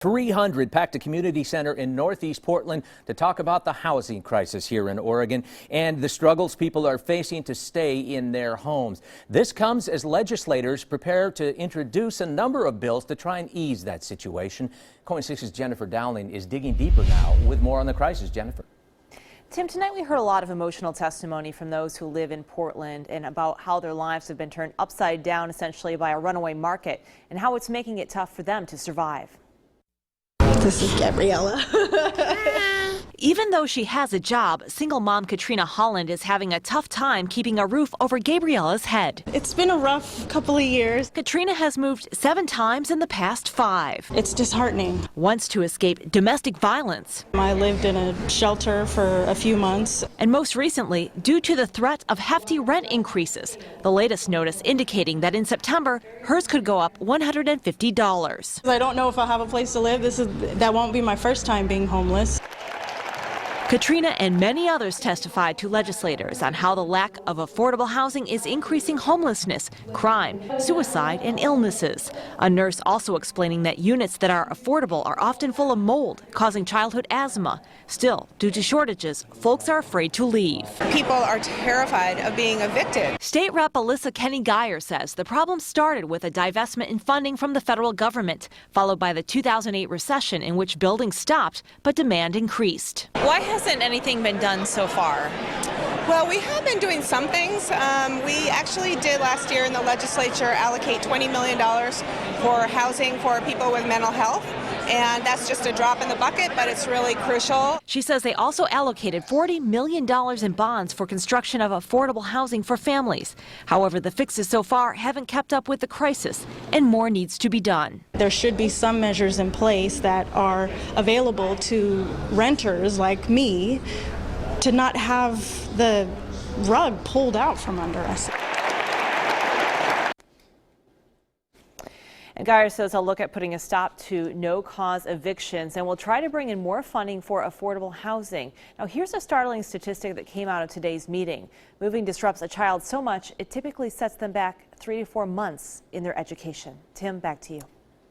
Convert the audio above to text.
300 packed a community center in Northeast Portland to talk about the housing crisis here in Oregon and the struggles people are facing to stay in their homes. This comes as legislators prepare to introduce a number of bills to try and ease that situation. KOIN 6's Jennifer Dowling is digging deeper now with more on the crisis. Jennifer. Tim, tonight we heard a lot of emotional testimony from those who live in Portland and about how their lives have been turned upside down essentially by a runaway market and how it's making it tough for them to survive. This is Gabriella. Even though she has a job, single mom Katrina Holland is having a tough time keeping a roof over Gabriella's head. It's been a rough couple of years. Katrina has moved 7 times in the past 5. It's disheartening. Once to escape domestic violence. I lived in a shelter for a few months. And most recently, due to the threat of hefty rent increases. The latest notice indicating that in September, hers could go up $150. I don't know if I'll have a place to live. That won't be my first time being homeless. Katrina and many others testified to legislators on how the lack of affordable housing is increasing homelessness, crime, suicide, and illnesses. A nurse also explaining that units that are affordable are often full of mold, causing childhood asthma. Still, due to shortages, folks are afraid to leave. People are terrified of being evicted. State Rep Alyssa Kenny-Geyer says the problem started with a divestment in funding from the federal government, followed by the 2008 recession in which building stopped, but demand increased. Why hasn't anything been done so far? Well, we have been doing some things. We actually did last year in the legislature allocate $20 million for housing for people with mental health. And that's just a drop in the bucket, but it's really crucial. She says they also allocated $40 million in bonds for construction of affordable housing for families. However, the fixes so far haven't kept up with the crisis, and more needs to be done. There should be some measures in place that are available to renters like me to not have the rug pulled out from under us. And Geyer says he'll look at putting a stop to no-cause evictions and will try to bring in more funding for affordable housing. Now, here's a startling statistic that came out of today's meeting. Moving disrupts a child so much, it typically sets them back 3 to 4 months in their education. Tim, back to you.